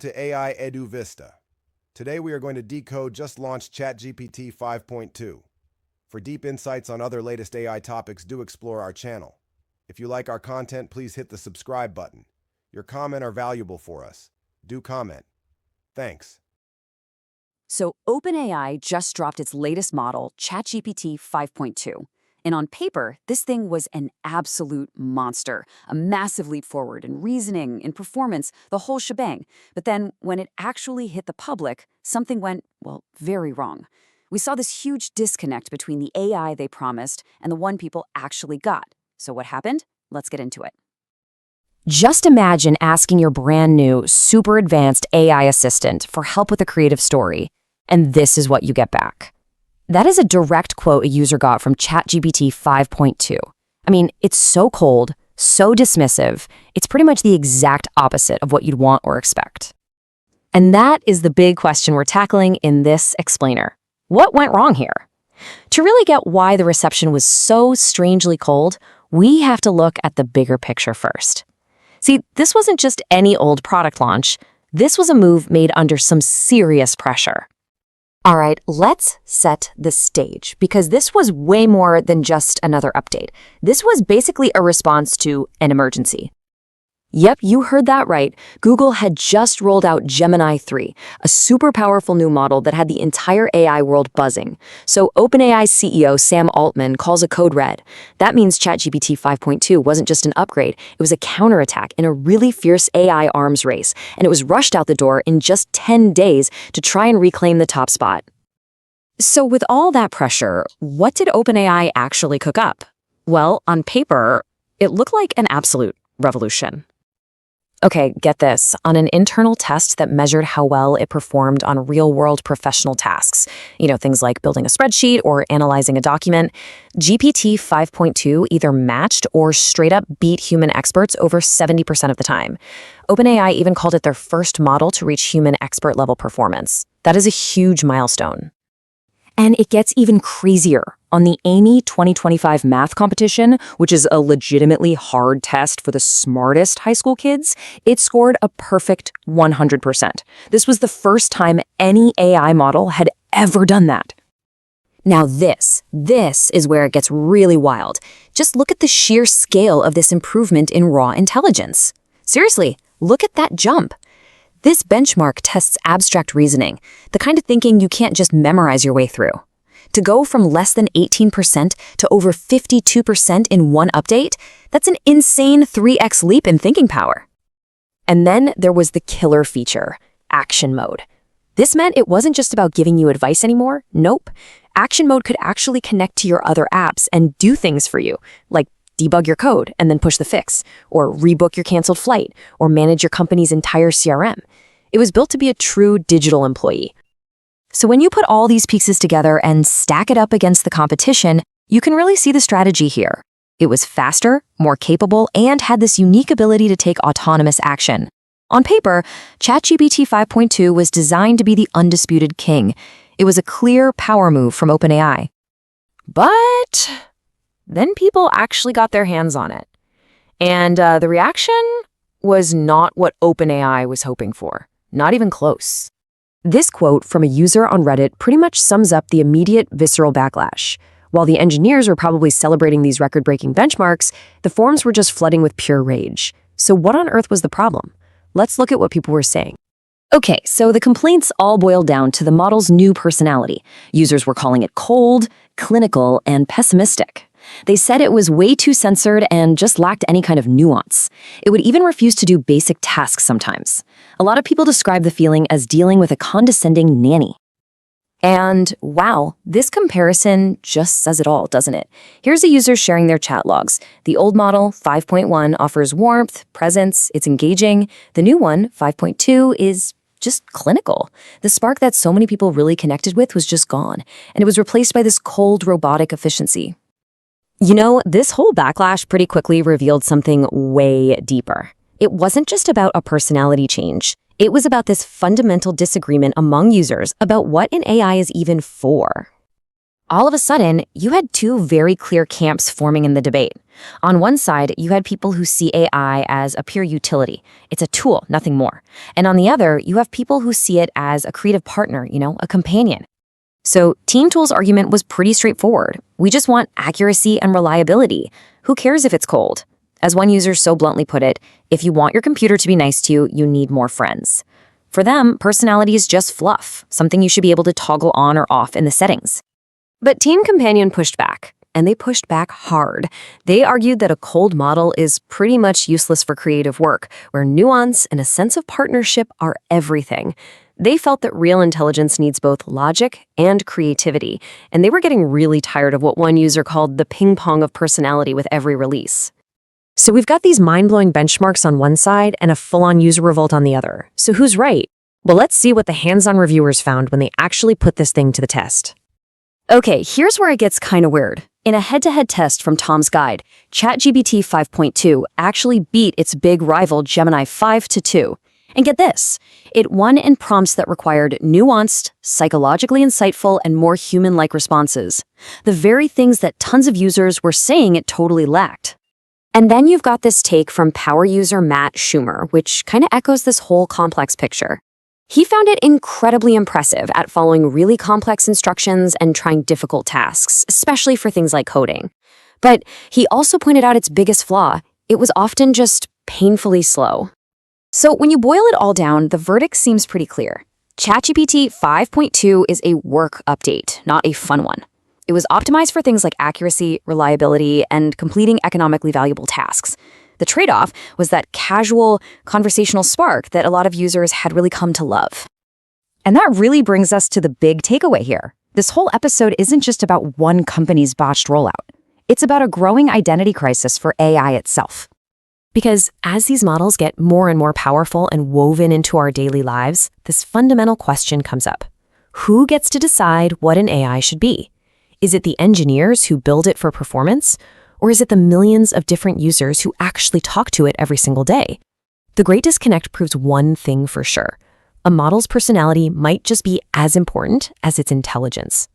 To AI Edu Vista. Today we are going to decode just launched ChatGPT 5.2. For deep insights on other latest AI topics, do explore our channel. If you like our content, please hit the subscribe button. Your comments are valuable for us. Do comment. Thanks. So OpenAI just dropped its latest model, ChatGPT 5.2. And on paper, this thing was an absolute monster, a massive leap forward in reasoning, in performance, the whole shebang. But then when it actually hit the public, something went, well, very wrong. We saw this huge disconnect between the AI they promised and the one people actually got. So what happened? Let's get into it. Just imagine asking your brand new, super advanced AI assistant for help with a creative story, and this is what you get back. That is a direct quote a user got from ChatGPT 5.2. I mean, it's so cold, so dismissive, it's pretty much the exact opposite of what you'd want or expect. And that is the big question we're tackling in this explainer. What went wrong here? To really get why the reception was so strangely cold, we have to look at the bigger picture first. See, this wasn't just any old product launch. This was a move made under some serious pressure. All right, let's set the stage, because this was way more than just another update. This was basically a response to an emergency. Yep, you heard that right. Google had just rolled out Gemini 3, a super powerful new model that had the entire AI world buzzing. So OpenAI CEO Sam Altman calls a code red. That means ChatGPT 5.2 wasn't just an upgrade, it was a counterattack in a really fierce AI arms race, and it was rushed out the door in just 10 days to try and reclaim the top spot. So with all that pressure, what did OpenAI actually cook up? Well, on paper, it looked like an absolute revolution. Okay, get this. On an internal test that measured how well it performed on real-world professional tasks, things like building a spreadsheet or analyzing a document, GPT 5.2 either matched or straight up beat human experts over 70% of the time. OpenAI even called it their first model to reach human expert-level performance. That is a huge milestone. And it gets even crazier. On the Amy 2025 math competition, which is a legitimately hard test for the smartest high school kids, it scored a perfect 100%. This was the first time any AI model had ever done that. Now this is where it gets really wild. Just look at the sheer scale of this improvement in raw intelligence. Seriously, look at that jump. This benchmark tests abstract reasoning, the kind of thinking you can't just memorize your way through. To go from less than 18% to over 52% in one update, that's an insane 3x leap in thinking power. And then there was the killer feature, Action Mode. This meant it wasn't just about giving you advice anymore. Nope. Action Mode could actually connect to your other apps and do things for you, like debug your code and then push the fix, or rebook your canceled flight, or manage your company's entire CRM. It was built to be a true digital employee. So when you put all these pieces together and stack it up against the competition, you can really see the strategy here. It was faster, more capable, and had this unique ability to take autonomous action. On paper, ChatGPT 5.2 was designed to be the undisputed king. It was a clear power move from OpenAI. But then people actually got their hands on it. And the reaction was not what OpenAI was hoping for. Not even close. This quote from a user on Reddit pretty much sums up the immediate visceral backlash. While the engineers were probably celebrating these record-breaking benchmarks, the forums were just flooding with pure rage. So what on earth was the problem? Let's look at what people were saying. Okay, so the complaints all boiled down to the model's new personality. Users were calling it cold, clinical, and pessimistic. They said it was way too censored and just lacked any kind of nuance. It would even refuse to do basic tasks sometimes. A lot of people describe the feeling as dealing with a condescending nanny. And wow, this comparison just says it all, doesn't it? Here's a user sharing their chat logs. The old model, 5.1, offers warmth, presence, it's engaging. The new one, 5.2, is just clinical. The spark that so many people really connected with was just gone, and it was replaced by this cold, robotic efficiency. This whole backlash pretty quickly revealed something way deeper. It wasn't just about a personality change. It was about this fundamental disagreement among users about what an AI is even for. All of a sudden, you had two very clear camps forming in the debate. On one side, you had people who see AI as a pure utility. It's a tool, nothing more. And on the other, you have people who see it as a creative partner, a companion. So Team Tool's argument was pretty straightforward. We just want accuracy and reliability. Who cares if it's cold? As one user so bluntly put it, if you want your computer to be nice to you, you need more friends. For them, personality is just fluff, something you should be able to toggle on or off in the settings. But Team Companion pushed back, and they pushed back hard. They argued that a cold model is pretty much useless for creative work, where nuance and a sense of partnership are everything. They felt that real intelligence needs both logic and creativity, and they were getting really tired of what one user called the ping-pong of personality with every release. So we've got these mind-blowing benchmarks on one side and a full-on user revolt on the other. So who's right? Well, let's see what the hands-on reviewers found when they actually put this thing to the test. Okay, here's where it gets kind of weird. In a head-to-head test from Tom's Guide, ChatGPT 5.2 actually beat its big rival Gemini 5-2. And get this, it won in prompts that required nuanced, psychologically insightful, and more human-like responses. The very things that tons of users were saying it totally lacked. And then you've got this take from power user Matt Schumer, which kind of echoes this whole complex picture. He found it incredibly impressive at following really complex instructions and trying difficult tasks, especially for things like coding. But he also pointed out its biggest flaw. It was often just painfully slow. So when you boil it all down, the verdict seems pretty clear. ChatGPT 5.2 is a work update, not a fun one. It was optimized for things like accuracy, reliability, and completing economically valuable tasks. The trade-off was that casual, conversational spark that a lot of users had really come to love. And that really brings us to the big takeaway here. This whole episode isn't just about one company's botched rollout. It's about a growing identity crisis for AI itself. Because as these models get more and more powerful and woven into our daily lives, this fundamental question comes up. Who gets to decide what an AI should be? Is it the engineers who build it for performance? Or is it the millions of different users who actually talk to it every single day? The Great Disconnect proves one thing for sure. A model's personality might just be as important as its intelligence.